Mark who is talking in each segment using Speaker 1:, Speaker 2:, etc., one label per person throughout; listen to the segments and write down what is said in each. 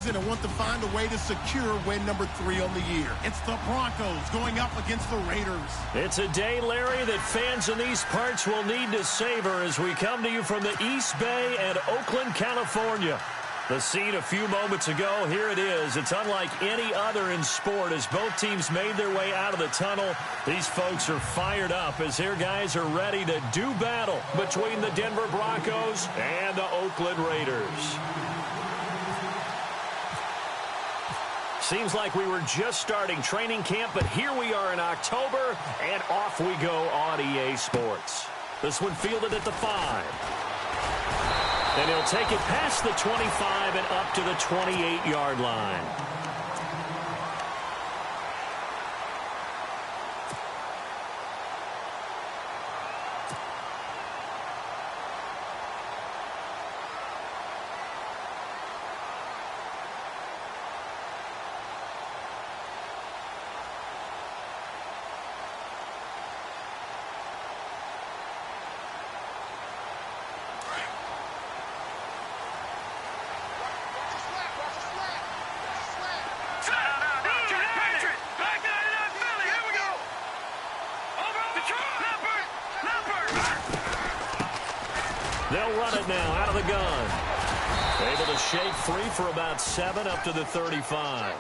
Speaker 1: season and want to find a way to secure win number 3 on the year. It's the Broncos going up against the Raiders.
Speaker 2: It's a day, Larry, that fans in these parts will need to savor as we come to you from the East Bay and Oakland, California. The scene a few moments ago, here it is. It's unlike any other in sport as both teams made their way out of the tunnel. These folks are fired up as their guys are ready to do battle between the Denver Broncos and the Oakland Raiders. Seems like we were just starting training camp, but here we are in October, and off we go on EA Sports. This one fielded at the 5. And he'll take it past the 25 and up to the 28-yard line. They'll run it now out of the gun. Able to shake free for about 7 up to the 35.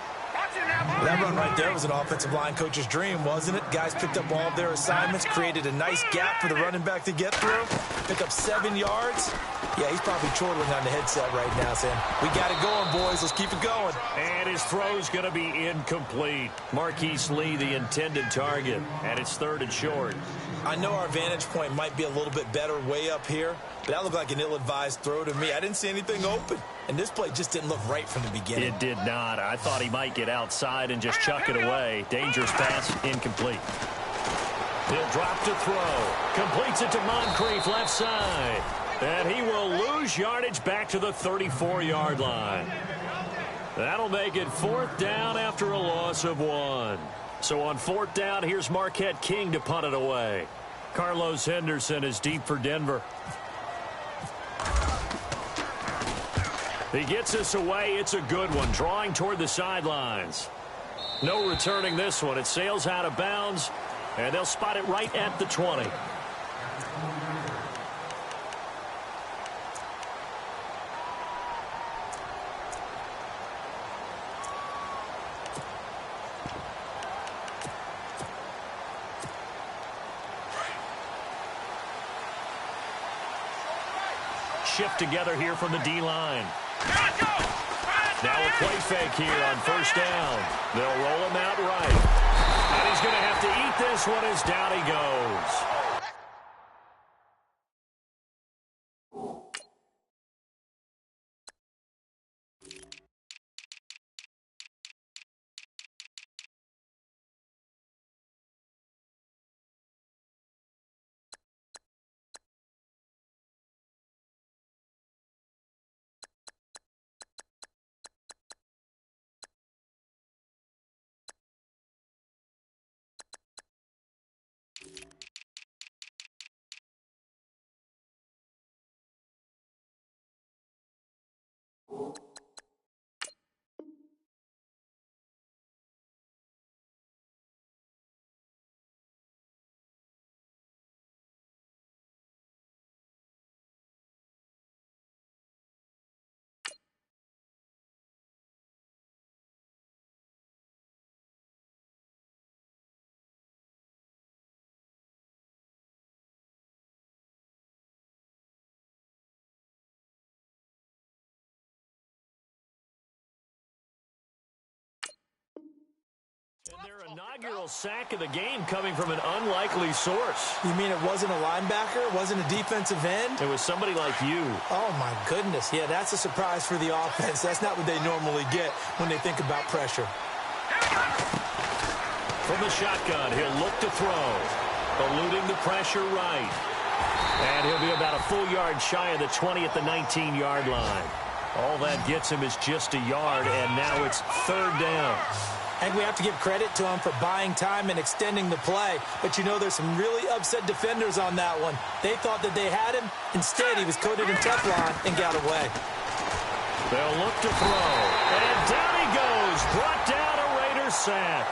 Speaker 3: That run right there was an offensive line coach's dream, wasn't it? Guys picked up all of their assignments, created a nice gap for the running back to get through, pick up 7 yards. Yeah, he's probably chortling on the headset right now saying, we got it going, boys. Let's keep it going.
Speaker 2: And his throw's going to be incomplete. Marquise Lee, the intended target, and it's 3rd and short.
Speaker 3: I know our vantage point might be a little bit better way up here, but that looked like an ill-advised throw to me. I didn't see anything open, and this play just didn't look right from the beginning.
Speaker 2: It did not. I thought he might get outside and just chuck it away. Dangerous pass, incomplete. He'll drop to throw. Completes it to Moncrief, left side. And he will lose yardage back to the 34-yard line. That'll make it 4th down after a loss of 1. So on 4th down, here's Marquette King to punt it away. Carlos Henderson is deep for Denver. He gets us away. It's a good one, drawing toward the sidelines. No returning this one. It sails out of bounds, and they'll spot it right at the 20. Shift together here from the D-line. Now a play fake here on 1st down. They'll roll him out right. And he's going to have to eat this one as down he goes. And their inaugural sack of the game coming from an unlikely source.
Speaker 3: You mean it wasn't a linebacker? It wasn't a defensive end?
Speaker 2: It was somebody like you.
Speaker 3: Oh, my goodness. Yeah, that's a surprise for the offense. That's not what they normally get when they think about pressure.
Speaker 2: From the shotgun, he'll look to throw. Eluding the pressure right. And he'll be about a full yard shy of the 20 at the 19-yard line. All that gets him is just a yard, and now it's 3rd down.
Speaker 3: And we have to give credit to him for buying time and extending the play. But you know there's some really upset defenders on that one. They thought that they had him. Instead, he was coated in Teflon and got away.
Speaker 2: They'll look to throw. And sack.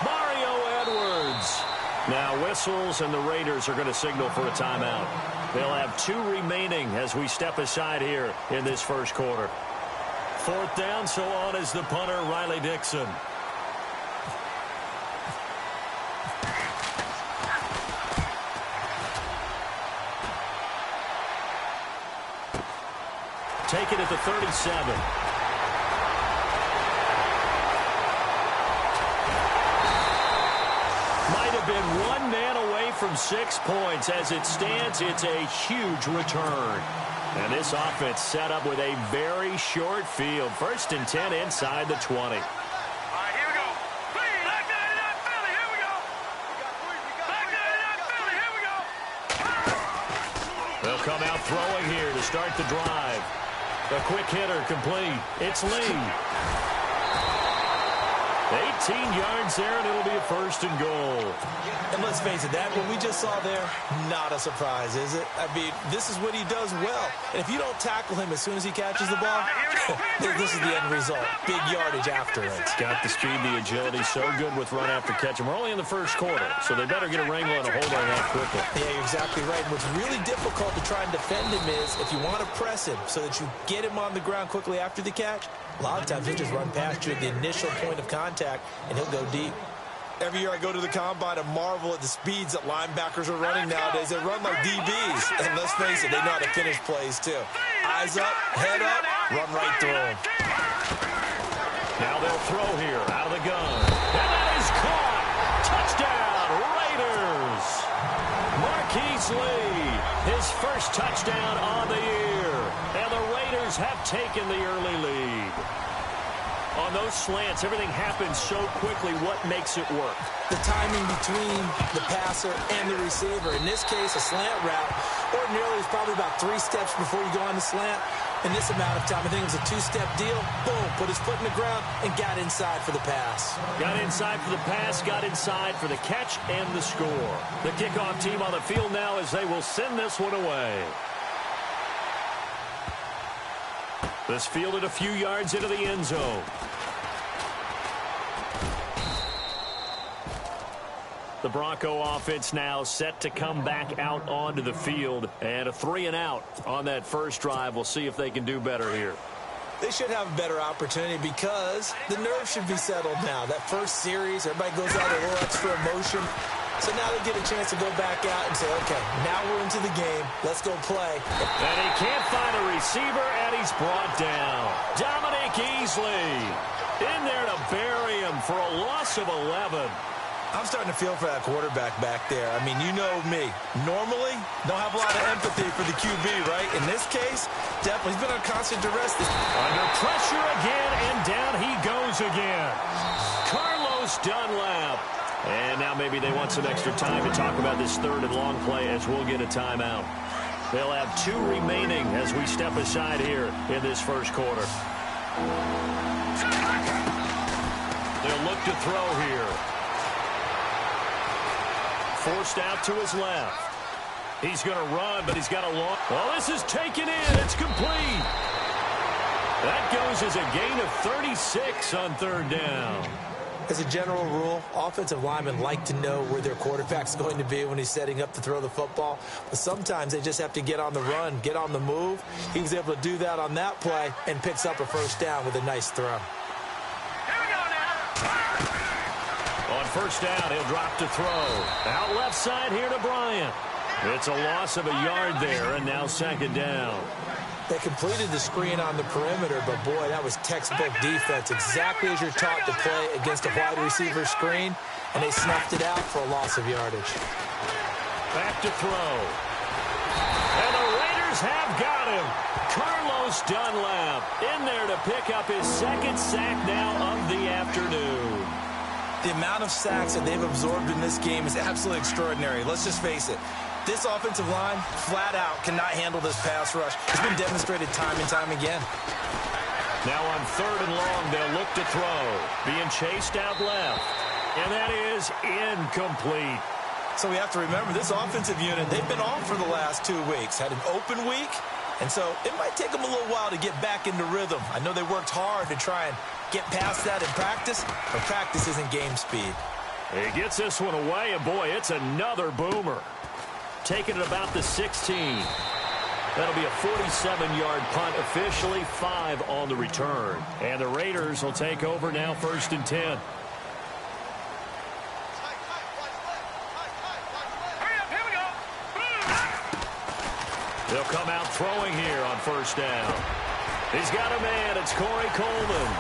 Speaker 2: Mario Edwards. Now whistles, and the Raiders are going to signal for a timeout. They'll have 2 remaining as we step aside here in this first quarter. 4th down, so on is the punter, Riley Dixon. Take it at the 37. Might have been one man away from 6 points. As it stands, it's a huge return. And this offense set up with a very short field. 1st and 10 inside the 20.
Speaker 4: All right, here we go. Black 99 Philly, here we go. Black 99 Philly, here we go.
Speaker 2: They'll come out throwing here to start the drive. A quick hitter complete. It's Lee. 18 yards there, and it'll be a 1st and goal.
Speaker 3: And let's face it, that what we just saw there, not a surprise, is it? I mean, this is what he does well. And if you don't tackle him as soon as he catches the ball, this is the end result. Big yardage after it.
Speaker 2: Got the speed, the agility, so good with run after catch. And we're only in the first quarter, so they better get a wrangle and a hold on that quickly.
Speaker 3: Yeah, you're exactly right. And what's really difficult to try and defend him is if you want to press him so that you get him on the ground quickly after the catch, a lot of times he'll just run past you at the initial point of contact, and he'll go deep. Every year I go to the combine and marvel at the speeds that linebackers are running nowadays. They run like DBs. And let's face it, they know how to finish plays too. Eyes up, head up, run right through them.
Speaker 2: Now they'll throw here out of the gun. And that is caught. Touchdown, Raiders. Marquise Lee, his first touchdown on the year. And the Raiders have taken the early lead. On those slants, everything happens so quickly. What makes it work?
Speaker 3: The timing between the passer and the receiver. In this case, a slant route ordinarily is probably about 3 steps before you go on the slant. In this amount of time, I think it was a 2-step deal. Boom, put his foot in the ground and got inside for the pass.
Speaker 2: Got inside for the pass, got inside for the catch and the score. The kickoff team on the field now as they will send this one away. This fielded a few yards into the end zone. The Bronco offense now set to come back out onto the field. And a 3-and-out on that first drive. We'll see if they can do better here.
Speaker 3: They should have a better opportunity because the nerves should be settled now. That first series, everybody goes out a little extra emotion. So now they get a chance to go back out and say, okay, now we're into the game. Let's go play.
Speaker 2: And he can't find a receiver, and he's brought down. Dominic Easley in there to bury him for a loss of 11.
Speaker 3: I'm starting to feel for that quarterback back there. I mean, you know me. Normally, don't have a lot of empathy for the QB, right? In this case, definitely. He's been on constant duress.
Speaker 2: Under pressure again, and down he goes again. Carlos Dunlap. And now maybe they want some extra time to talk about this 3rd and long play as we'll get a timeout. They'll have 2 remaining as we step aside here in this first quarter. They'll look to throw here. Forced out to his left. He's going to run, but he's got a long... Well, this is taken in. It's complete. That goes as a gain of 36 on 3rd down.
Speaker 3: As a general rule, offensive linemen like to know where their quarterback's going to be when he's setting up to throw the football. But sometimes they just have to get on the run, get on the move. He was able to do that on that play and picks up a 1st down with a nice throw.
Speaker 4: Here we go now.
Speaker 2: On 1st down, he'll drop to throw. Out left side here to Bryant. It's a loss of a yard there, and now 2nd down.
Speaker 3: They completed the screen on the perimeter, but boy, that was textbook defense. Exactly as you're taught to play against a wide receiver screen, and they snuffed it out for a loss of yardage.
Speaker 2: Back to throw. And the Raiders have got him. Carlos Dunlap in there to pick up his 2nd sack now of the afternoon.
Speaker 3: The amount of sacks that they've absorbed in this game is absolutely extraordinary. Let's just face it. This offensive line, flat out, cannot handle this pass rush. It's been demonstrated time and time again.
Speaker 2: Now on 3rd and long, they'll look to throw. Being chased out left. And that is incomplete.
Speaker 3: So we have to remember, this offensive unit, they've been off for the last 2 weeks. Had an open week, and so it might take them a little while to get back into rhythm. I know they worked hard to try and get past that in practice, but practice isn't game speed.
Speaker 2: He gets this one away, and boy, it's another boomer. Taking it about the 16. That'll be a 47-yard punt, officially 5 on the return. And the Raiders will take over now, 1st and 10. They'll come out throwing here on 1st down. He's got a man. It's Corey Coleman.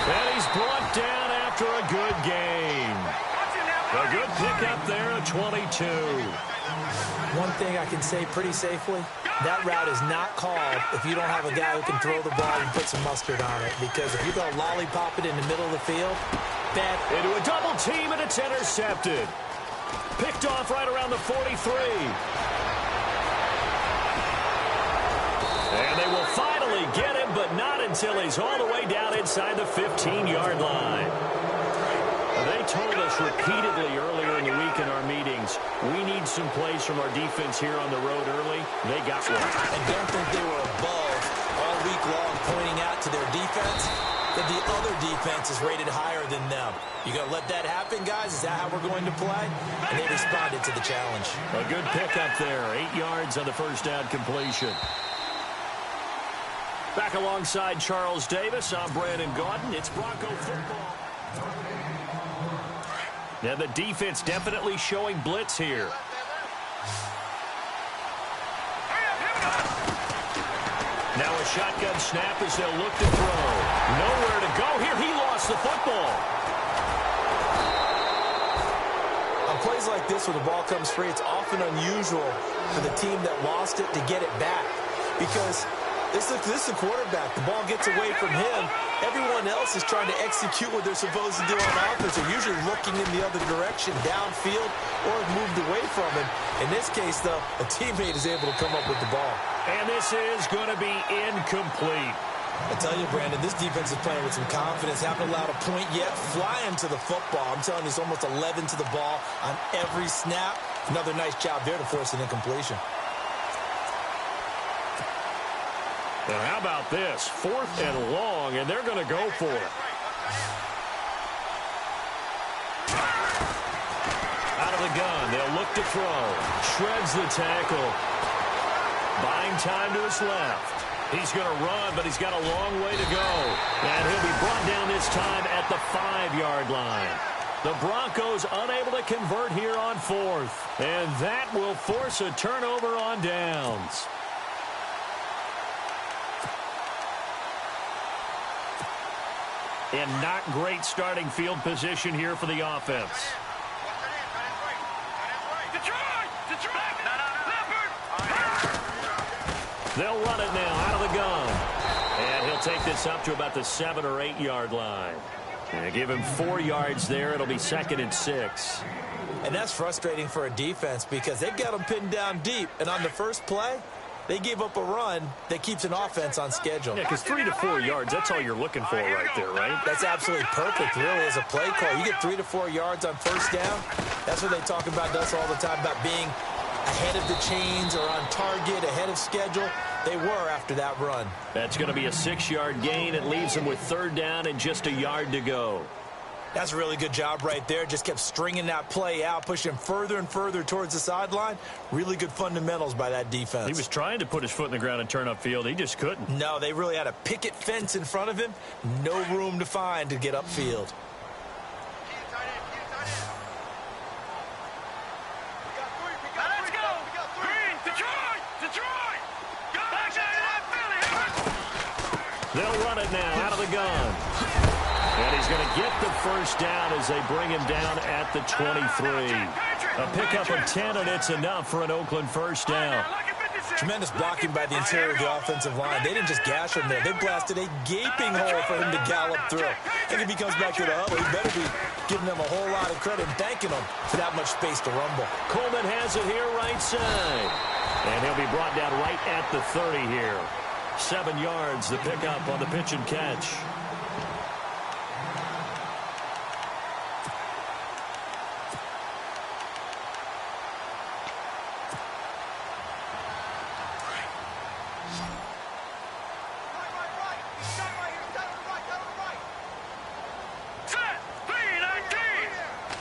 Speaker 2: And he's brought down after a good game. A good pickup there at 22.
Speaker 3: One thing I can say pretty safely, that route is not called if you don't have a guy who can throw the ball and put some mustard on it. Because if you go lollipop it in the middle of the field, bad.
Speaker 2: Into a double team, and it's intercepted. Picked off right around the 43. And they will finally get him, but not until he's all the way down inside the 15-yard line. They told us repeatedly earlier in the week in our meetings, we need some plays from our defense here on the road early. They got one.
Speaker 3: And don't think they were above all week long pointing out to their defense that the other defense is rated higher than them. You going to let that happen, guys? Is that how we're going to play? And they responded to the challenge.
Speaker 2: A good pickup there. 8 yards on the 1st down completion. Back alongside Charles Davis, I'm Brandon Gaudin. It's Bronco football. Now the defense definitely showing blitz here. Now a shotgun snap as they'll look to throw. Nowhere to go here. He lost the football.
Speaker 3: On plays like this where the ball comes free, it's often unusual for the team that lost it to get it back. Because this is a quarterback. The ball gets away from him. Everyone else is trying to execute what they're supposed to do on offense. They're usually looking in the other direction, downfield, or moved away from him. In this case, though, a teammate is able to come up with the ball.
Speaker 2: And this is going to be incomplete.
Speaker 3: I tell you, Brandon, this defense is playing with some confidence. Haven't allowed a point yet. Flying to the football. I'm telling you, it's almost 11 to the ball on every snap. Another nice job there to force an incompletion.
Speaker 2: And how about this? 4th and long, and they're going to go for it. Out of the gun, they'll look to throw. Shreds the tackle. Buying time to his left. He's going to run, but he's got a long way to go. And he'll be brought down this time at the 5-yard line. The Broncos unable to convert here on 4th. And that will force a turnover on downs. And not great starting field position here for the offense. They'll run it now out of the gun. And he'll take this up to about the 7 or 8 yard line. And give him 4 yards there. It'll be 2nd and 6.
Speaker 3: And that's frustrating for a defense because they've got them pinned down deep. And on the first play, they gave up a run that keeps an offense on schedule.
Speaker 2: Yeah, because 3 to 4 yards, that's all you're looking for right there, right?
Speaker 3: That's absolutely perfect, really, as a play call. You get 3 to 4 yards on 1st down. That's what they talk about us all the time, about being ahead of the chains or on target, ahead of schedule. They were after that run. That's
Speaker 2: going to be a 6-yard gain. It leaves them with 3rd down and just a yard to go.
Speaker 3: That's a really good job right there. Just kept stringing that play out, pushing him further and further towards the sideline. Really good fundamentals by that defense.
Speaker 2: He was trying to put his foot in the ground and turn upfield. He just couldn't.
Speaker 3: No, they really had a picket fence in front of him. No room to find to get upfield.
Speaker 2: They'll run it now out of the gun. And he's going to get the 1st down as they bring him down at the 23. A pickup of 10, and it's enough for an Oakland 1st down.
Speaker 3: Tremendous blocking by the interior of the offensive line. They didn't just gash him there. They blasted a gaping hole for him to gallop through. And if he comes back to the huddle, he better be giving them a whole lot of credit and thanking them for that much space to rumble.
Speaker 2: Coleman has it here right side. And he'll be brought down right at the 30 here. 7 yards, the pickup on the pitch and catch.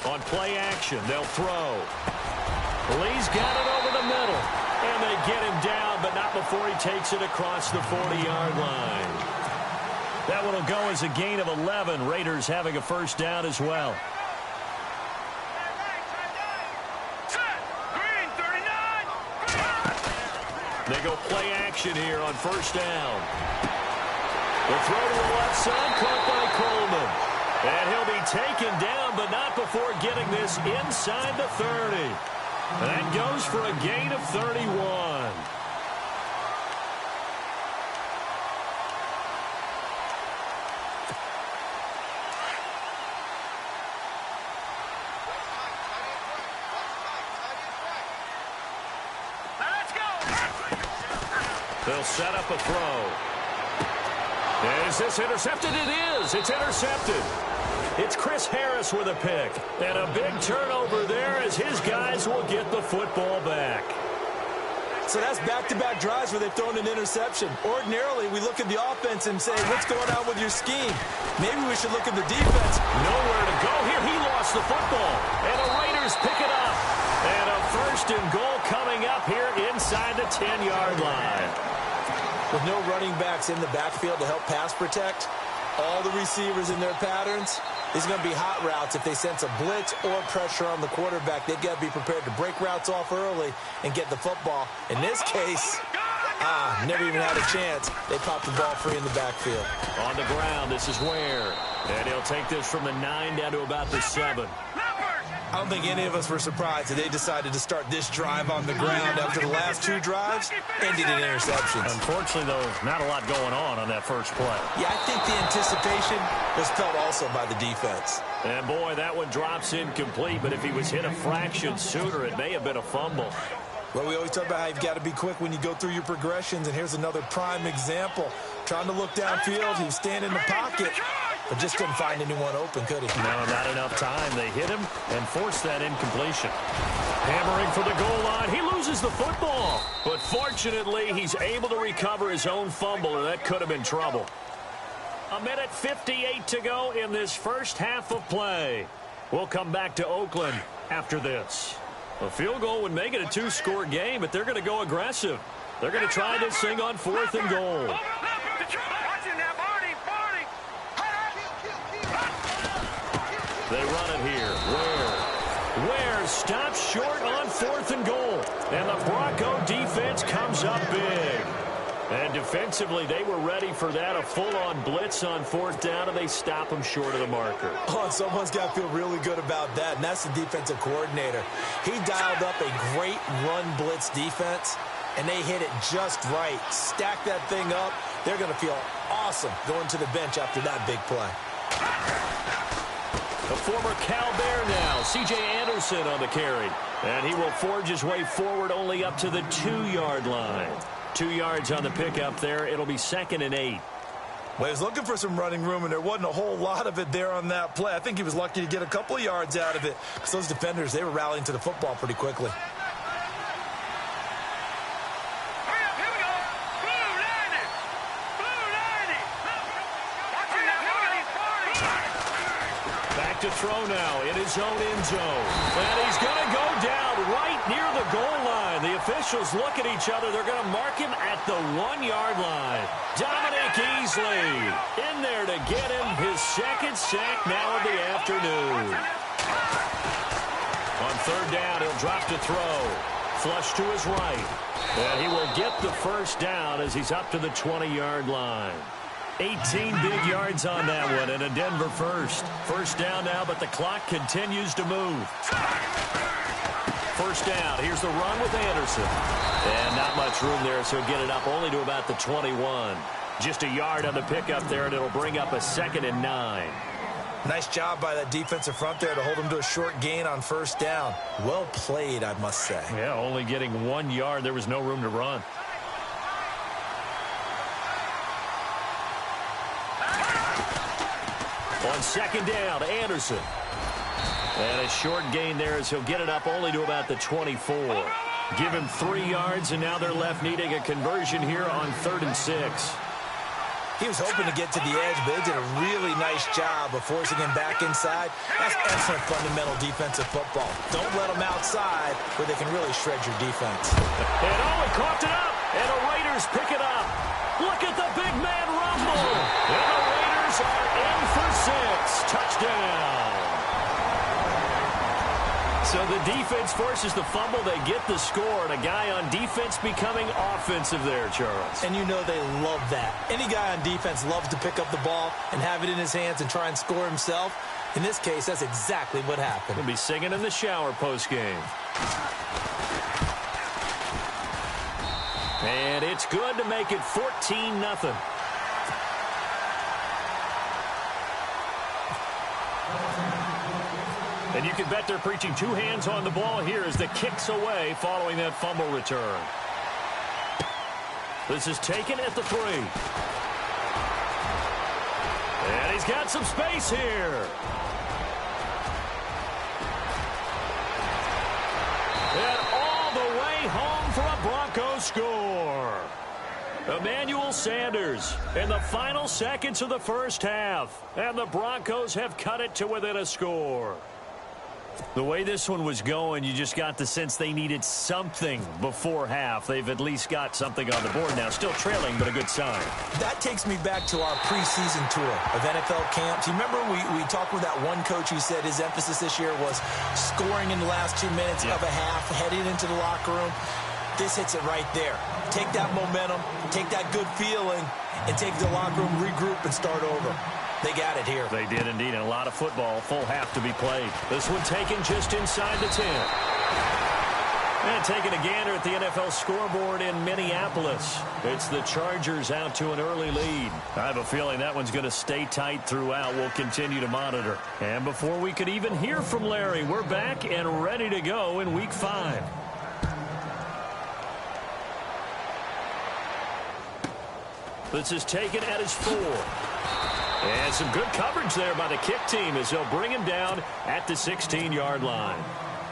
Speaker 2: On play action, they'll throw. Lee's got it over the middle. And they get him down, but not before he takes it across the 40-yard line. That one will go as a gain of 11. Raiders having a first down as well. They go play action here on first down. The throw to the left side, caught by Coleman. And he'll be taken down, but not before getting this inside the 30. That goes for a gain of 31. They'll set up a throw. Is this intercepted? It is. It's intercepted. It's Chris Harris with a pick. And a big turnover there as his guys will get the football back.
Speaker 3: So that's back-to-back drives where they've thrown an interception. Ordinarily, we look at the offense and say, what's going on with your scheme? Maybe we should look at the defense.
Speaker 2: Nowhere to go here. He lost the football. And the Raiders pick it up. And a first and goal coming up here inside the 10-yard line.
Speaker 3: With no running backs in the backfield to help pass protect, all the receivers in their patterns, it's going to be hot routes. If they sense a blitz or pressure on the quarterback, they've got to be prepared to break routes off early and get the football. In this case, never even had a chance. They popped the ball free in the backfield.
Speaker 2: On the ground, this is Ware. And he'll take this from the 9 down to about the 7.
Speaker 3: I don't think any of us were surprised that they decided to start this drive on the ground after the last 2 drives ended in interceptions.
Speaker 2: Unfortunately, though, not a lot going on that first play.
Speaker 3: Yeah, I think the anticipation was felt also by the defense.
Speaker 2: And, boy, that one drops incomplete, but if he was hit a fraction sooner, it may have been a fumble.
Speaker 3: Well, we always talk about how you've got to be quick when you go through your progressions, and here's another prime example. Trying to look downfield, he was standing in the pocket, but just couldn't find anyone open, could he?
Speaker 2: No, not enough time. They hit him and forced that incompletion. Hammering for the goal line. He loses the football. But fortunately, he's able to recover his own fumble, or that could have been trouble. 1:58 to go in this first half of play. We'll come back to Oakland after this. A field goal would make it a 2-score game, but they're going to go aggressive. They're going to try this thing on 4th and goal. They run it here. Ware stops short on 4th and goal. And the Bronco defense comes up big. And defensively, they were ready for that. A full-on blitz on 4th down, and they stop them short of the marker.
Speaker 3: Oh, and someone's got to feel really good about that, and that's the defensive coordinator. He dialed up a great run blitz defense, and they hit it just right. Stack that thing up. They're going to feel awesome going to the bench after that big play.
Speaker 2: The former Cal Bear now, C.J. Anderson on the carry. And he will forge his way forward only up to the 2-yard line. 2 yards on the pickup there. It'll be 2nd and 8.
Speaker 3: Well, he was looking for some running room, and there wasn't a whole lot of it there on that play. I think he was lucky to get a couple of yards out of it, because those defenders, they were rallying to the football pretty quickly.
Speaker 2: Back to throw now in his own end zone. And he's going to go down right near the goal line. The officials look at each other. They're going to mark him at the 1-yard line. Dominic Easley in there to get him his 2nd sack now of the afternoon. On 3rd down, he'll drop to throw. Flush to his right. And he will get the first down as he's up to the 20-yard line. 18 big yards on that one, and a Denver first. First down now, but the clock continues to move. First down. Here's the run with Anderson. And not much room there, so get it up only to about the 21. Just a yard on the pickup there, and it'll bring up a 2nd and 9.
Speaker 3: Nice job by that defensive front there to hold him to a short gain on first down. Well played, I must say.
Speaker 2: Yeah, only getting 1 yard. There was no room to run. On 2nd down, Anderson. And a short gain there as he'll get it up only to about the 24. Give him 3 yards, and now they're left needing a conversion here on 3rd and 6.
Speaker 3: He was hoping to get to the edge, but they did a really nice job of forcing him back inside. That's excellent fundamental defensive football. Don't let them outside where they can really shred your defense.
Speaker 2: And he coughed it up, and the Raiders pick it up. Look at the big man rumble. And the Raiders are in for 6. Touchdown. So the defense forces the fumble. They get the score, and a guy on defense becoming offensive there, Charles.
Speaker 3: And you know they love that. Any guy on defense loves to pick up the ball and have it in his hands and try and score himself. In this case, that's exactly what happened.
Speaker 2: He'll be singing in the shower postgame. And it's good to make it 14-0. And you can bet they're preaching 2 hands on the ball here as the kick's away following that fumble return. This is taken at the 3. And he's got some space here. And all the way home for a Broncos score. Emmanuel Sanders in the final seconds of the first half. And the Broncos have cut it to within a score. The way this one was going, you just got the sense they needed something before half. They've at least got something on the board now. Still trailing, but a good sign.
Speaker 3: That takes me back to our preseason tour of NFL camps. You remember we talked with that one coach who said his emphasis this year was scoring in the last 2 minutes of a half, heading into the locker room. This hits it right there. Take that momentum, take that good feeling, and take the locker room, regroup, and start over. They got it here.
Speaker 2: They did indeed, and a lot of football, full half to be played. This one taken just inside the 10. And taking a gander at the NFL scoreboard in Minneapolis. It's the Chargers out to an early lead. I have a feeling that one's going to stay tight throughout. We'll continue to monitor. And before we could even hear from Larry, we're back and ready to go in Week 5. This is taken at his 4. And some good coverage there by the kick team as they'll bring him down at the 16-yard line.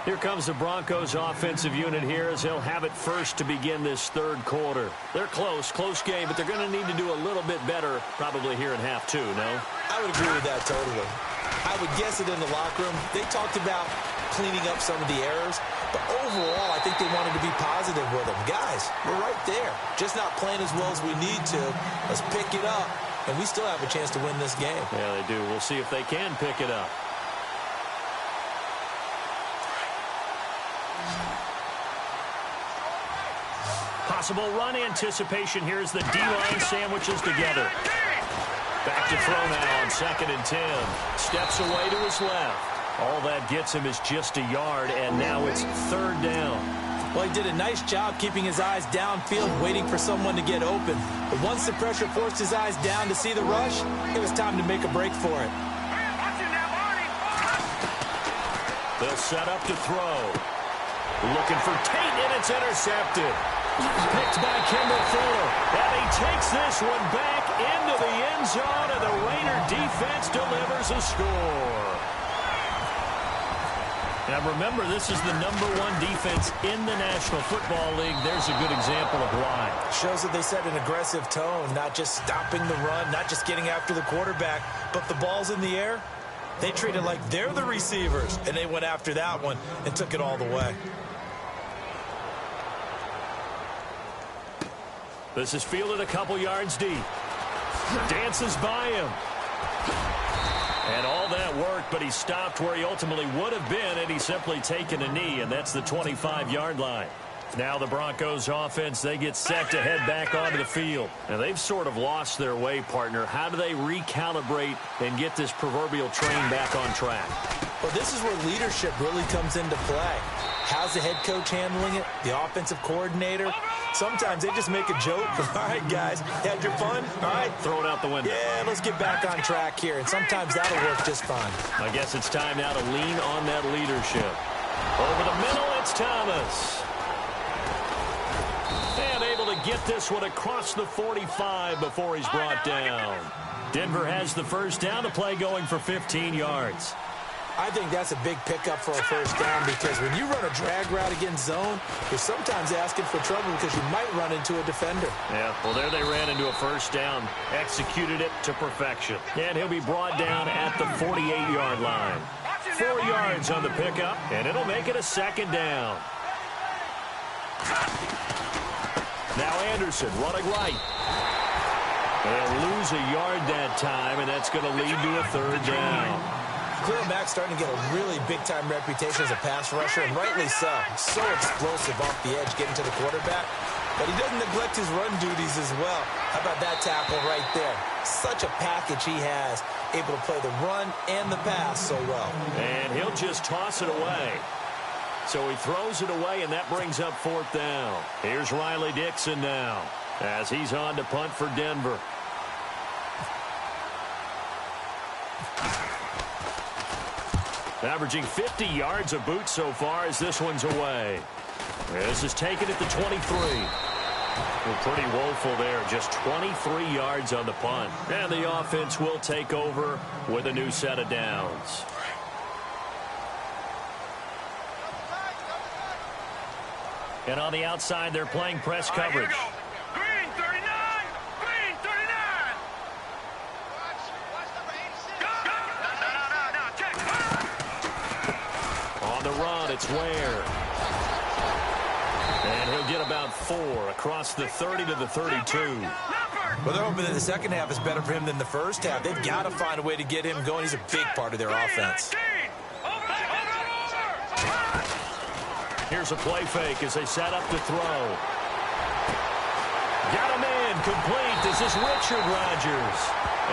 Speaker 2: Here comes the Broncos offensive unit here as they'll have it first to begin this third quarter. They're close game, but they're going to need to do a little bit better probably here in half 2, no?
Speaker 3: I would agree with that totally. I would guess it in the locker room. They talked about cleaning up some of the errors, but overall, I think they wanted to be positive with them. Guys, we're right there. Just not playing as well as we need to. Let's pick it up. And we still have a chance to win this game.
Speaker 2: Yeah, they do. We'll see if they can pick it up. Possible run anticipation. Here's the D-line sandwiches together. Back to throw now on 2nd and 10. Steps away to his left. All that gets him is just a yard, and now it's 3rd down.
Speaker 3: Well, he did a nice job keeping his eyes downfield, waiting for someone to get open. But once the pressure forced his eyes down to see the rush, it was time to make a break for it.
Speaker 2: They'll set up to throw. Looking for Tate, and it's intercepted. Picked by Kendall Fuller. And he takes this one back into the end zone, and the Raider defense delivers a score. Now, remember, this is the #1 defense in the National Football League. There's a good example of why.
Speaker 3: Shows that they set an aggressive tone, not just stopping the run, not just getting after the quarterback, but the ball's in the air. They treat it like they're the receivers, and they went after that one and took it all the way.
Speaker 2: This is fielded a couple yards deep. Dances by him. And all that worked, but he stopped where he ultimately would have been, and he's simply taken a knee, and that's the 25-yard line. Now the Broncos offense, they get set to head back onto the field. Now they've sort of lost their way, partner. How do they recalibrate and get this proverbial train back on track?
Speaker 3: Well, this is where leadership really comes into play. How's the head coach handling it? The offensive coordinator? Sometimes they just make a joke. All right, guys, had your fun? All right.
Speaker 2: Throw it out the window.
Speaker 3: Yeah, let's get back on track here. And sometimes that'll work just fine.
Speaker 2: I guess it's time now to lean on that leadership. Over the middle, it's Thomas. And able to get this one across the 45 before he's brought down. Denver has the first down, to play going for 15 yards.
Speaker 3: I think that's a big pickup for a first down because when you run a drag route against zone, you're sometimes asking for trouble because you might run into a defender.
Speaker 2: Yeah, well, there they ran into a first down, executed it to perfection. And he'll be brought down at the 48-yard line. 4 yards on the pickup, and it'll make it a second down. Now Anderson running right. They'll lose a yard that time, and that's going to lead to a third down.
Speaker 3: Khalil Mack's starting to get a really big-time reputation as a pass rusher, and rightly so. So explosive off the edge getting to the quarterback. But he doesn't neglect his run duties as well. How about that tackle right there? Such a package he has, able to play the run and the pass so well.
Speaker 2: And he'll just toss it away. So he throws it away, and that brings up fourth down. Here's Riley Dixon now as he's on to punt for Denver. Averaging 50 yards a boot so far as this one's away. This is taken at the 23. Well, pretty woeful there. Just 23 yards on the punt. And the offense will take over with a new set of downs. And on the outside, they're playing press coverage.
Speaker 4: Green 39! Green 39! Watch number 86.
Speaker 2: On the run, it's Ware. And he'll get about 4 across the 30 to the 32.
Speaker 3: Well, they're hoping that the second half is better for him than the first half. They've got to find a way to get him going. He's a big part of their offense.
Speaker 2: Here's a play fake as they set up to throw. Got a man complete. This is Richard Rodgers.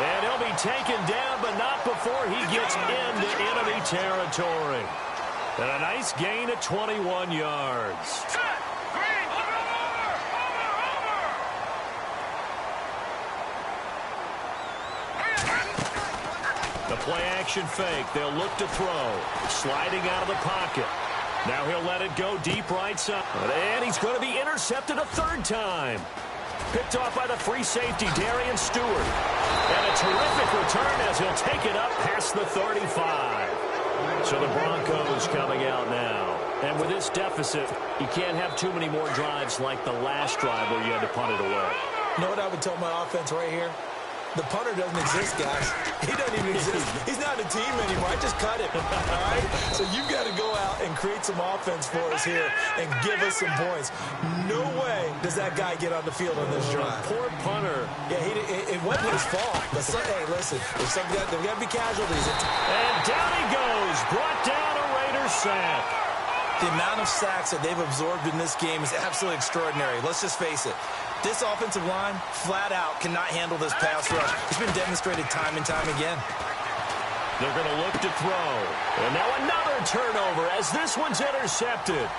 Speaker 2: And he'll be taken down, but not before he gets into enemy territory. And a nice gain of 21 yards. The play-action fake. They'll look to throw. Sliding out of the pocket. Now he'll let it go deep right side. And he's going to be intercepted a third time. Picked off by the free safety, Darian Stewart. And a terrific return as he'll take it up past the 35. So the Broncos coming out now. And with this deficit, you can't have too many more drives like the last drive where you had to punt it away.
Speaker 3: You know what I would tell my offense right here? The punter doesn't exist, guys. He doesn't even exist. He's not a team anymore. I just cut him, all right? So you've got to go out and create some offense for us here and give us some points. No way does that guy get on the field on this drive.
Speaker 2: Poor punter.
Speaker 3: Yeah, it wasn't his fault. But hey, listen, there's got to be casualties.
Speaker 2: And down he goes. Brought down a Raiders sack.
Speaker 3: The amount of sacks that they've absorbed in this game is absolutely extraordinary. Let's just face it. This offensive line, flat out, cannot handle this pass rush. It's been demonstrated time and time again.
Speaker 2: They're going to look to throw. And now another turnover as this one's intercepted.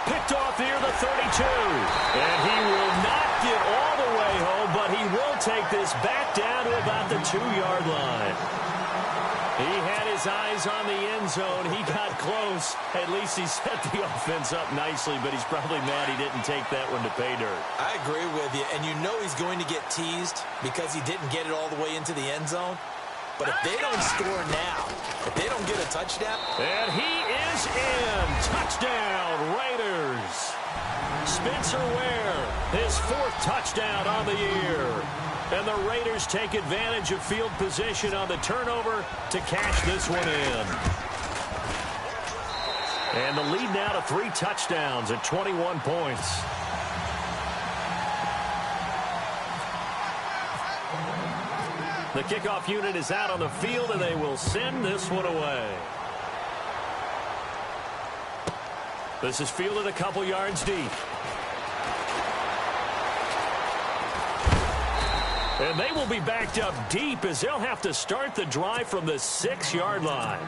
Speaker 2: Picked off near the 32. And he will not get all the way home, but he will take this back down to about the 2-yard line. He had his eyes on the end zone. He got close. At least he set the offense up nicely, but he's probably mad he didn't take that one to pay dirt.
Speaker 3: I agree with you, and you know he's going to get teased because he didn't get it all the way into the end zone. But if they don't score now, if they don't get a touchdown.
Speaker 2: And he is in. Touchdown, Raiders. Spencer Ware, his 4th touchdown on the year. And the Raiders take advantage of field position on the turnover to cash this one in. And the lead now to 3 touchdowns at 21 points. The kickoff unit is out on the field, and they will send this one away. This is fielded a couple yards deep. And they will be backed up deep as they'll have to start the drive from the 6-yard line.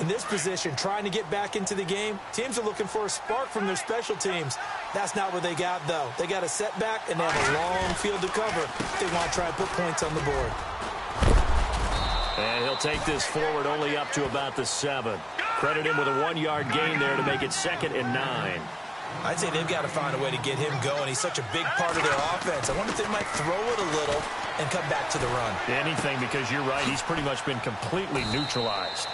Speaker 3: In this position, trying to get back into the game, teams are looking for a spark from their special teams. That's not what they got, though. They got a setback, and they have a long field to cover. They want to try and put points on the board.
Speaker 2: And he'll take this forward only up to about the 7. Credit him with a 1-yard gain there to make it 2nd and 9.
Speaker 3: I'd say they've got to find a way to get him going. He's such a big part of their offense. I wonder if they might throw it a little and come back to the run.
Speaker 2: Anything, because you're right. He's pretty much been completely neutralized.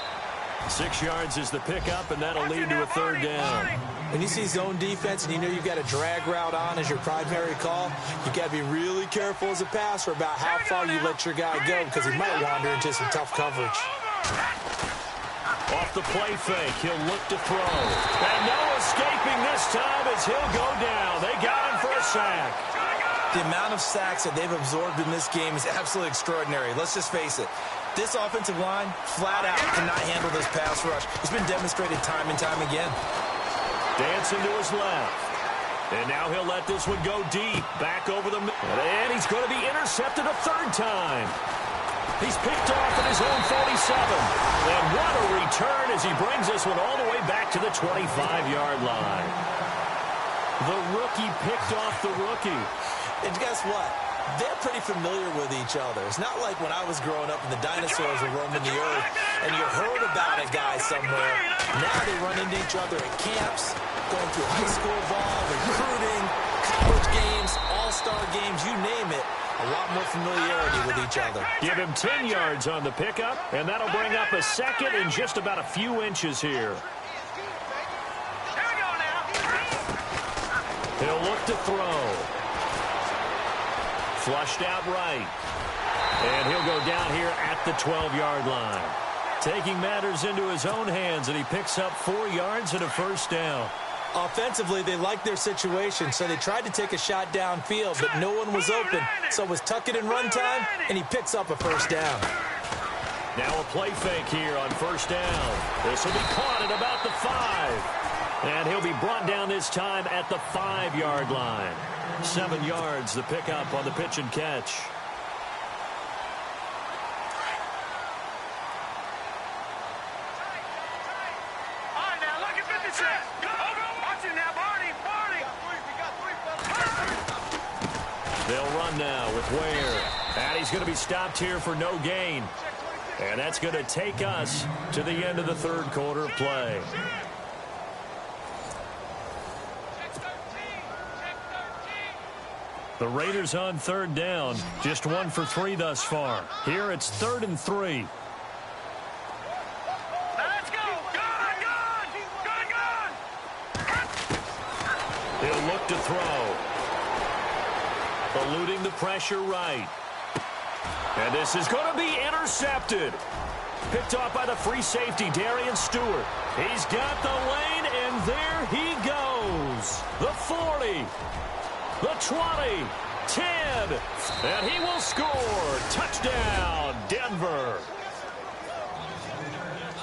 Speaker 2: 6 yards is the pickup, and that'll lead to a third down.
Speaker 3: When you see zone defense and you know you've got a drag route on as your primary call, you've got to be really careful as a passer about how far you let your guy go because he might wander into some tough coverage.
Speaker 2: Off the play fake, he'll look to throw. And no escaping this time as he'll go down. They got him for a sack.
Speaker 3: The amount of sacks that they've absorbed in this game is absolutely extraordinary. Let's just face it. This offensive line, flat out, cannot handle this pass rush. It's been demonstrated time and time again.
Speaker 2: Dancing to his left. And now he'll let this one go deep. Back over the middle. And he's going to be intercepted a third time. He's picked off at his own 47. And what a return as he brings this one all the way back to the 25-yard line. The rookie picked off the rookie.
Speaker 3: And guess what? They're pretty familiar with each other. It's not like when I was growing up and the dinosaurs were roaming the earth and you heard about a guy somewhere. Now they run into each other at camps, going through high school ball, recruiting, college games, all-star games, you name it. A lot more familiarity with each other.
Speaker 2: Give him 10 yards on the pickup, and that'll bring up a second in just about a few inches here. He'll look to throw. Flushed out right. And he'll go down here at the 12-yard line. Taking matters into his own hands, and he picks up 4 yards and a first down.
Speaker 3: Offensively, they liked their situation, so they tried to take a shot downfield, but no one was open. So it was tuck it and run time, and he picks up a first down.
Speaker 2: Now a play fake here on first down. This will be caught at about the 5. And he'll be brought down this time at the 5-yard line. 7 yards, the pickup on the pitch and catch.
Speaker 4: All right, now look at 56. Watch it now, Barney.
Speaker 2: They'll run now with Ware. And he's going to be stopped here for no gain. And that's going to take us to the end of the third quarter of play. The Raiders on third down, just 1 for 3 thus far. Here it's 3rd and 3.
Speaker 4: Let's go. Gun.
Speaker 2: He'll look to throw. Eluding the pressure right. And this is going to be intercepted. Picked off by the free safety, Darian Stewart. He's got the lane, and there he goes. The 40. The 20, 10, and he will score. Touchdown, Denver.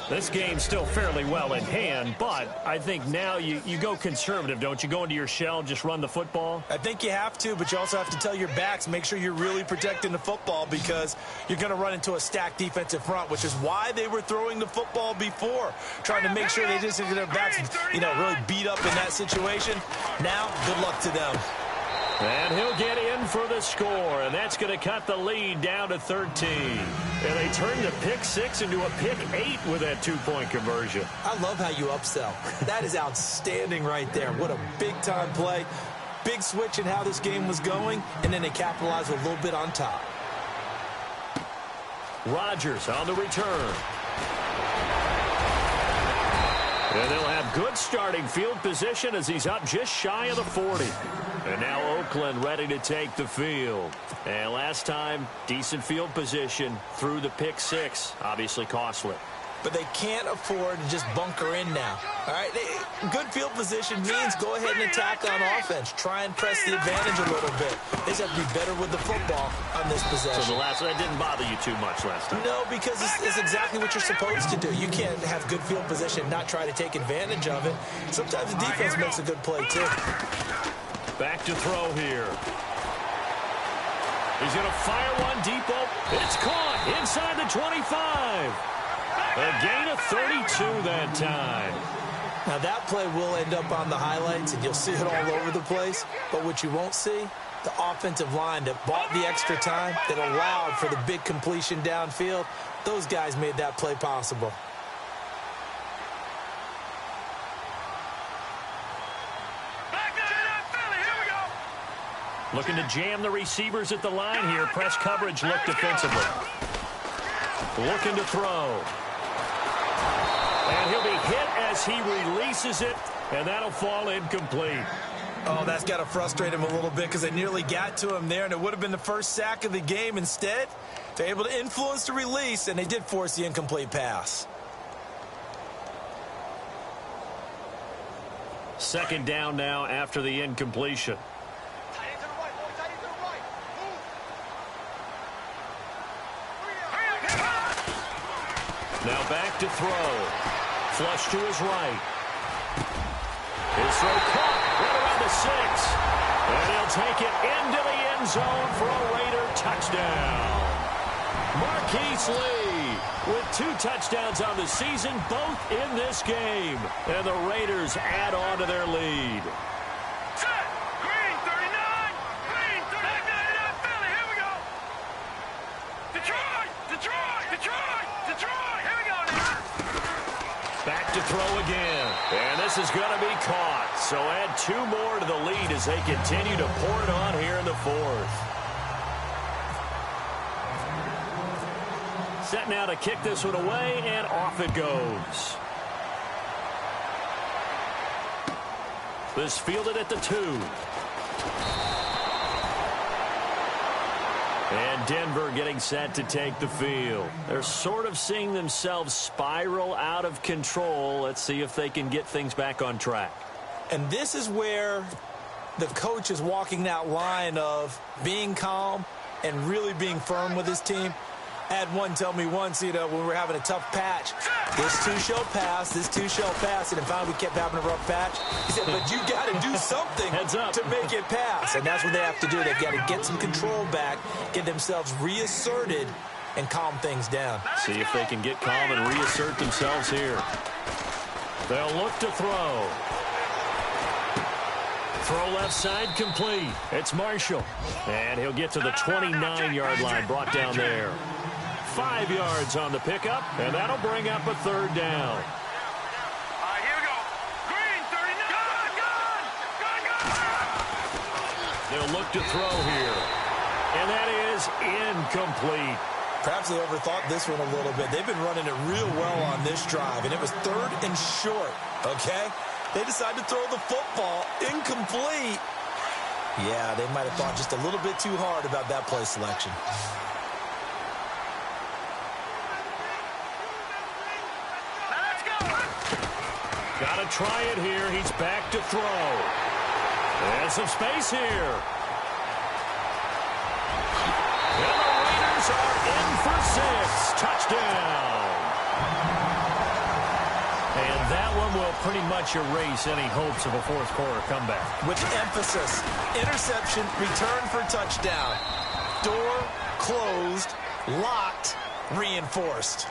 Speaker 2: This game's still fairly well in hand, but I think now you go conservative, don't you? Go into your shell, just run the football?
Speaker 3: I think you have to, but you also have to tell your backs, make sure you're really protecting the football because you're going to run into a stacked defensive front, which is why they were throwing the football before, trying to make sure they just get their backs, really beat up in that situation. Now, good luck to them.
Speaker 2: And he'll get in for the score, and that's going to cut the lead down to 13. And they turn the pick 6 into a pick 8 with that 2-point conversion.
Speaker 3: I love how you upsell. That is outstanding right there. What a big-time play. Big switch in how this game was going, and then they capitalized a little bit on top.
Speaker 2: Rodgers on the return. And they'll have good starting field position as he's up just shy of the 40. And now Oakland ready to take the field. And last time, decent field position through the pick 6. Obviously costly.
Speaker 3: But they can't afford to just bunker in now. All right, good field position means go ahead and attack on offense. Try and press the advantage a little bit. They just have to be better with the football on this possession.
Speaker 2: So that didn't bother you too much last time?
Speaker 3: No, because it's exactly what you're supposed to do. You can't have good field position and not try to take advantage of it. Sometimes the defense makes a good play, too.
Speaker 2: Back to throw here. He's going to fire one deep open. It's caught inside the 25. A gain of 32 that time.
Speaker 3: Now that play will end up on the highlights, and you'll see it all over the place. But what you won't see, the offensive line that bought the extra time, that allowed for the big completion downfield, those guys made that play possible.
Speaker 2: Looking to jam the receivers at the line here. Press coverage look defensively. Looking to throw. And he'll be hit as he releases it, and that'll fall incomplete.
Speaker 3: Oh, that's got to frustrate him a little bit because they nearly got to him there, and it would have been the first sack of the game. Instead, they're able to influence the release, and they did force the incomplete pass.
Speaker 2: Second down now after the incompletion. Now back to throw. Flush to his right. His throw caught right around the 6. And he'll take it into the end zone for a Raider touchdown. Marquise Lee with 2 touchdowns on the season, both in this game. And the Raiders add on to their lead.
Speaker 4: Set. Green, 39. Green, 39. Philly, here we go. Detroit, Detroit, Detroit, Detroit. Here we go now.
Speaker 2: Back to throw again. And this is going to be caught. So add 2 more to the lead as they continue to pour it on here in the 4th. Set now to kick this one away, and off it goes. This fielded at the 2. And Denver getting set to take the field. They're sort of seeing themselves spiral out of control. Let's see if they can get things back on track.
Speaker 3: And this is where the coach is walking that line of being calm and really being firm with his team. I had one tell me once, when we were having a tough patch, this too shall pass, this too shall pass, and finally we kept having a rough patch. He said, but you got to do something to make it pass, and that's what they have to do. They've got to get some control back, get themselves reasserted, and calm things down.
Speaker 2: See if they can get calm and reassert themselves here. They'll look to throw. Throw left side complete. It's Marshall. And he'll get to the 29-yard line, brought down there. 5 yards on the pickup, and that'll bring up a 3rd down.
Speaker 4: All right, here we go. Green, 39.
Speaker 2: They'll look to throw here. And that is incomplete.
Speaker 3: Perhaps they overthought this one a little bit. They've been running it real well on this drive, and it was 3rd and short, okay? They decided to throw the football incomplete. Yeah, they might have thought just a little bit too hard about that play selection.
Speaker 4: Now let's go.
Speaker 2: Got to try it here. He's back to throw. And some space here. And the Raiders are in for 6. Touchdown. And that one will pretty much erase any hopes of a 4th quarter comeback.
Speaker 3: With emphasis, interception, return for touchdown. Door closed, locked, reinforced.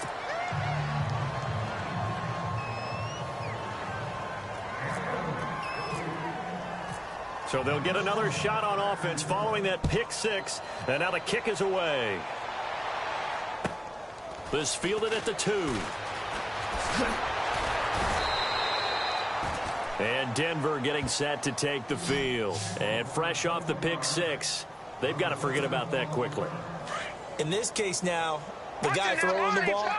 Speaker 2: So they'll get another shot on offense following that pick 6. And now the kick is away. This fielded at the 2. And Denver getting set to take the field. And fresh off the pick 6, they've got to forget about that quickly.
Speaker 3: In this case now, the guy throwing the ball,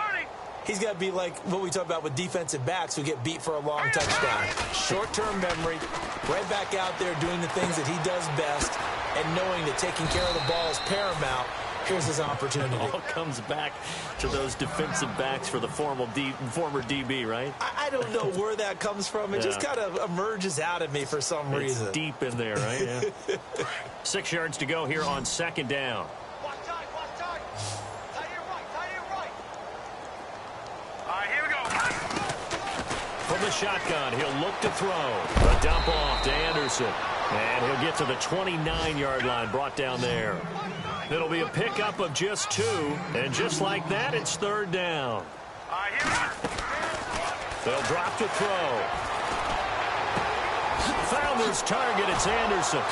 Speaker 3: he's got to be like what we talk about with defensive backs who get beat for a long touchdown. Short-term memory, right back out there doing the things that he does best, and knowing that taking care of the ball is paramount. Here's his opportunity.
Speaker 2: It all comes back to those defensive backs for the former DB, right?
Speaker 3: I don't know where that comes from. It just kind of emerges out of me for some reason.
Speaker 2: It's deep in there, right? Yeah. 6 yards to go here on 2nd down.
Speaker 4: Watch time. Tight end right. All right, here we go.
Speaker 2: From the shotgun, he'll look to throw. A dump off to Anderson. And he'll get to the 29-yard line, brought down there. It'll be a pickup of just 2. And just like that, it's 3rd down.
Speaker 4: All right, here we go.
Speaker 2: They'll drop to throw. Found his target. It's Anderson.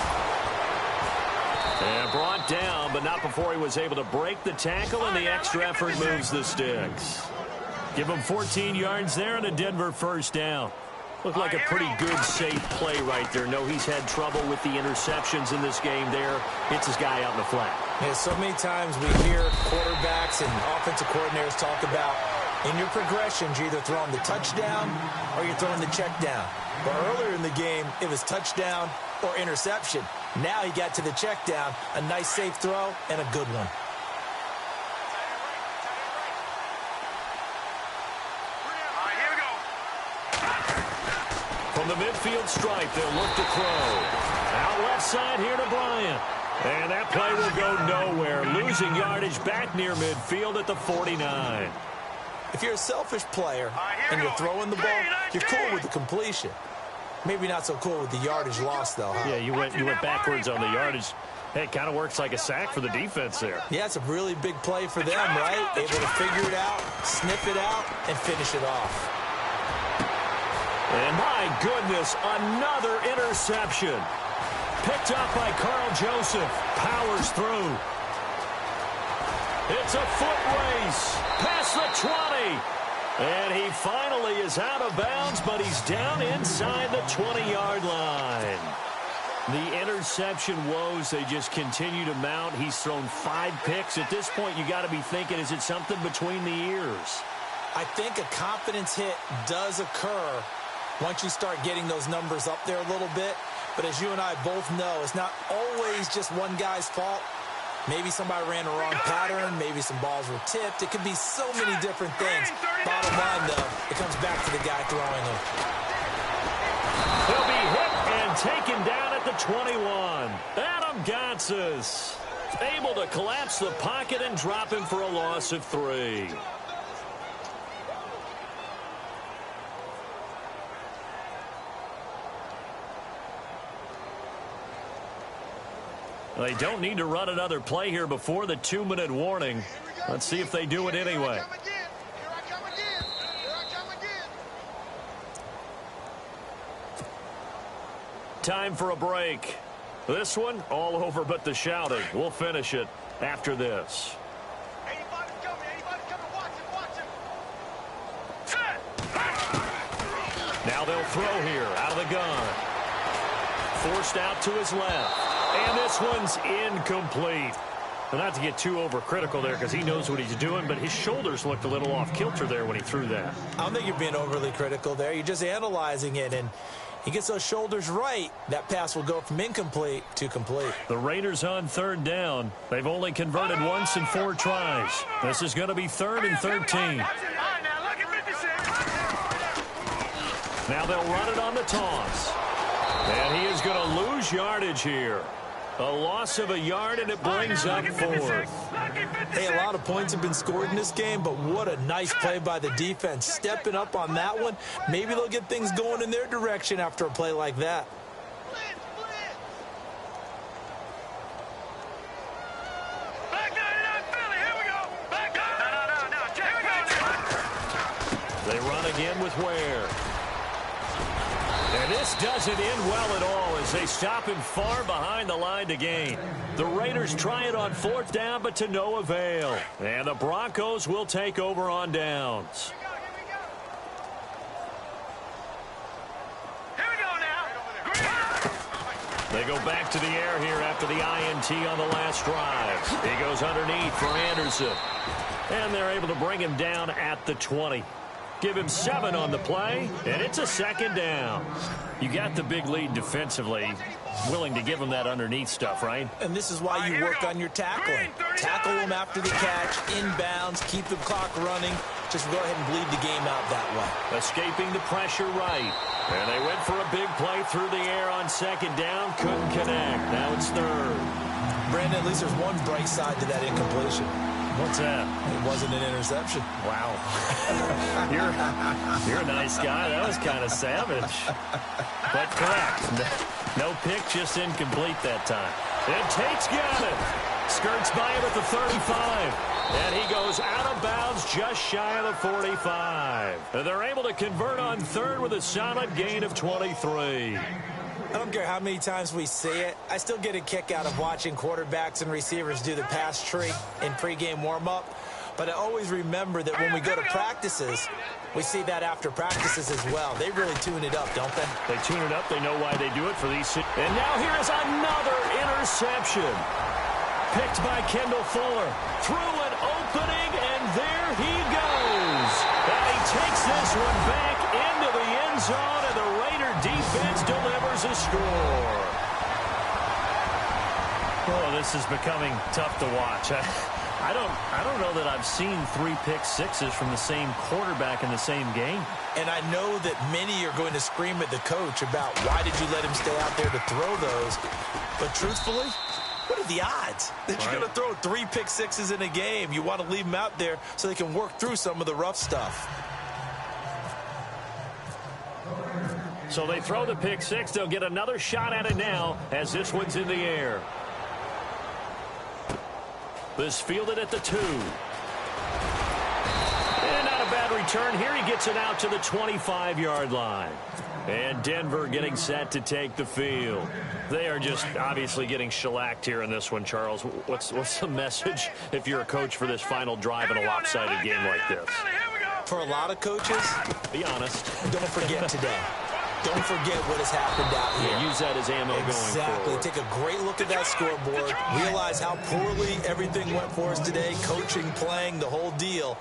Speaker 2: And brought down, but not before he was able to break the tackle, and the extra effort moves the sticks. Give him 14 yards there and a Denver 1st down. Looked like a pretty good, safe play right there. No, he's had trouble with the interceptions in this game there. Hits his guy out in the flat.
Speaker 3: Yeah, so many times we hear quarterbacks and offensive coordinators talk about In your progressions, you're either throwing the touchdown or you're throwing the check down. But earlier in the game, it was touchdown or interception. Now he got to the check down, a nice safe throw, and a good one.
Speaker 2: From the midfield stripe, they'll look to throw. Out left side here to Bryant. And that play will go nowhere, losing yardage back near midfield at the 49.
Speaker 3: If you're a selfish player and you're throwing the ball, you're cool with the completion. Maybe not so cool with the yardage loss, though, huh?
Speaker 2: Yeah, you went backwards on the yardage. Hey, it kind of works like a sack for the defense there.
Speaker 3: Yeah, it's a really big play for them, right? Able to figure it out, sniff it out, and finish it off.
Speaker 2: And my goodness, another interception. Picked up by Carl Joseph. Powers through. It's a foot race. Past the 20. And he finally is out of bounds, but he's down inside the 20-yard line. The interception woes, they just continue to mount. He's thrown 5 picks. At this point, you got to be thinking, is it something between the ears?
Speaker 3: I think a confidence hit does occur once you start getting those numbers up there a little bit. But as you and I both know, it's not always just one guy's fault. Maybe somebody ran a wrong pattern. Maybe some balls were tipped. It could be so many different things. Bottom line, though, it comes back to the guy throwing them.
Speaker 2: He'll be hit and taken down at the 21. Adam Gotsis able to collapse the pocket and drop him for a loss of 3. They don't need to run another play here before the 2-minute warning. Let's see if they do it anyway. Time for a break. This one, all over but the shouting. We'll finish it after this. Now they'll throw here out of the gun. Forced out to his left. And this one's incomplete. Well, not to get too overcritical there because he knows what he's doing, but his shoulders looked a little off kilter there when he threw that.
Speaker 3: I don't think you're being overly critical there. You're just analyzing it, and he gets those shoulders right. That pass will go from incomplete to complete.
Speaker 2: The Raiders on 3rd down. They've only converted once in 4 tries. This is going to be 3rd and 13. Now they'll run it on the toss. And he is going to lose yardage here. A loss of a yard, and it brings up 4th.
Speaker 3: Hey, a lot of points have been scored in this game, but what a nice play by the defense. Stepping up on that one. Maybe they'll get things going in their direction after a play like that.
Speaker 2: They run again with Ware. And this doesn't end well at all as they stop him far behind the line to gain. The Raiders try it on 4th down, but to no avail. And the Broncos will take over on downs. They go back to the air here after the INT on the last drive. He goes underneath for Anderson. And they're able to bring him down at the 20. Give him 7 on the play, and it's a 2nd down. You got the big lead defensively, willing to give him that underneath stuff, right?
Speaker 3: And this is why you work on your tackling. Tackle them after the catch, inbounds, keep the clock running. Just go ahead and bleed the game out that way.
Speaker 2: Escaping the pressure right. And they went for a big play through the air on 2nd down. Couldn't connect. Now it's 3rd.
Speaker 3: Brandon, at least there's one bright side to that incompletion.
Speaker 2: What's that?
Speaker 3: It wasn't an interception.
Speaker 2: Wow. You're a nice guy. That was kind of savage. But correct. No pick, just incomplete that time. And Tate's got it. Skirts by him at the 35. And he goes out of bounds just shy of the 45. And they're able to convert on 3rd with a solid gain of 23.
Speaker 3: I don't care how many times we see it. I still get a kick out of watching quarterbacks and receivers do the pass tree in pregame warm-up. But I always remember that when we go to practices, we see that after practices as well. They really tune it up, don't they?
Speaker 2: They tune it up. They know why they do it for these. And now here is another interception. Picked by Kendall Fuller. Through an opening, and there he goes. one back into the end zone, and the Raider defense delivers a score. Oh, this is becoming tough to watch. I don't know that I've seen 3 pick-sixes from the same quarterback in the same game.
Speaker 3: And I know that many are going to scream at the coach about why did you let him stay out there to throw those. But truthfully, what are the odds that you're going to throw 3 pick-sixes in a game? You want to leave them out there so they can work through some of the rough stuff.
Speaker 2: So they throw the pick-six. They'll get another shot at it now as this one's in the air. This fielded at the 2. And not a bad return here. He gets it out to the 25-yard line. And Denver getting set to take the field. They are just obviously getting shellacked here in this one, Charles. What's the message if you're a coach for this final drive in a lopsided game like this?
Speaker 3: For a lot of coaches,
Speaker 2: be honest,
Speaker 3: don't forget today. Don't forget what has happened out here.
Speaker 2: Yeah, use that as ammo going forward.
Speaker 3: Exactly. Take a great look at that scoreboard. Realize how poorly everything went for us today. Coaching, playing, the whole deal.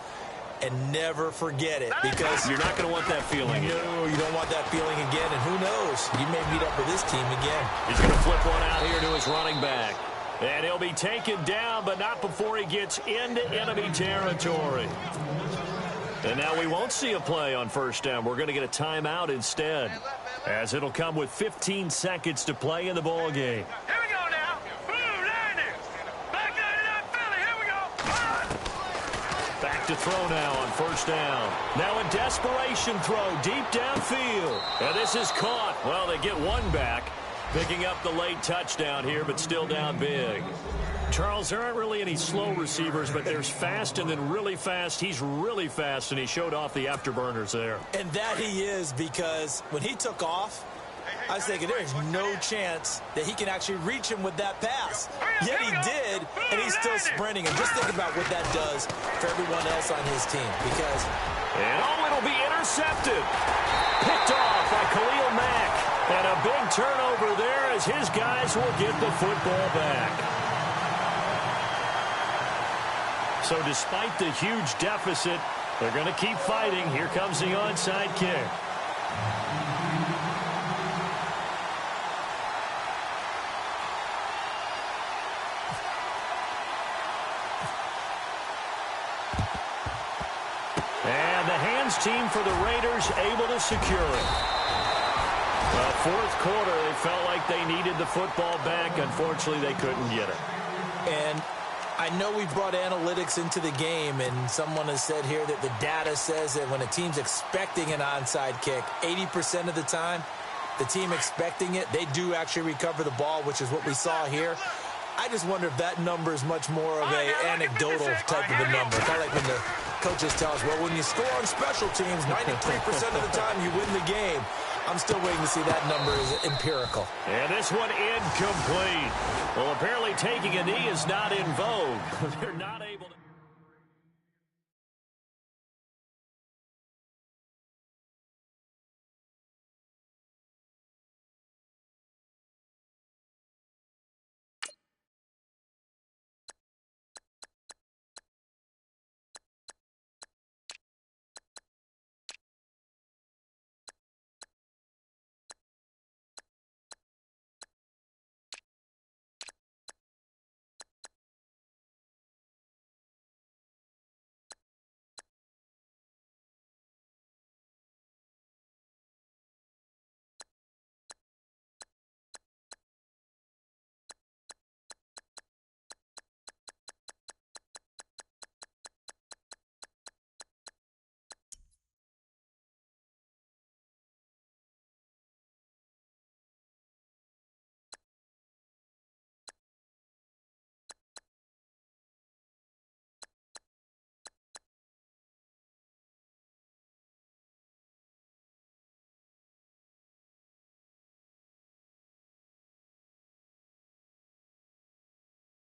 Speaker 3: And never forget it, because
Speaker 2: you're not going to want that feeling.
Speaker 3: No, you don't want that feeling again. And who knows? You may meet up with this team again.
Speaker 2: He's going to flip one out here to his running back. And he'll be taken down, but not before he gets into enemy territory. And now we won't see a play on first down. We're going to get a timeout instead, as it'll come with 15 seconds to play in the ball game.
Speaker 4: Here we go now. Boom, there it is. Back there to that Philly. Here we go.
Speaker 2: Back to throw now on first down. Now a desperation throw deep downfield. And this is caught. Well, they get one back, picking up the late touchdown here, but still down big. Charles, there aren't really any slow receivers, but there's fast and then really fast. He's really fast, and he showed off the afterburners there.
Speaker 3: And that he is, because when he took off, I was thinking there is no chance that he can actually reach him with that pass. Yet he did, and he's still sprinting. And just think about what that does for everyone else on his team. Because
Speaker 2: it'll be intercepted. Picked off by Khalil Mack. And a big turnover there as his guys will get the football back. So despite the huge deficit, they're going to keep fighting. Here comes the onside kick. And the hands team for the Raiders able to secure it. Well, fourth quarter, they felt like they needed the football back. Unfortunately, they couldn't get it.
Speaker 3: And I know we brought analytics into the game, and someone has said here that the data says that when a team's expecting an onside kick, 80% of the time, the team expecting it, they do actually recover the ball, which is what we saw here. I just wonder if that number is much more of an anecdotal type of a number. Kind of like when the coaches tell us, well, when you score on special teams, 93% of the time you win the game. I'm still waiting to see that number is empirical.
Speaker 2: And this one incomplete. Well, apparently taking a knee is not in vogue. They're not able to...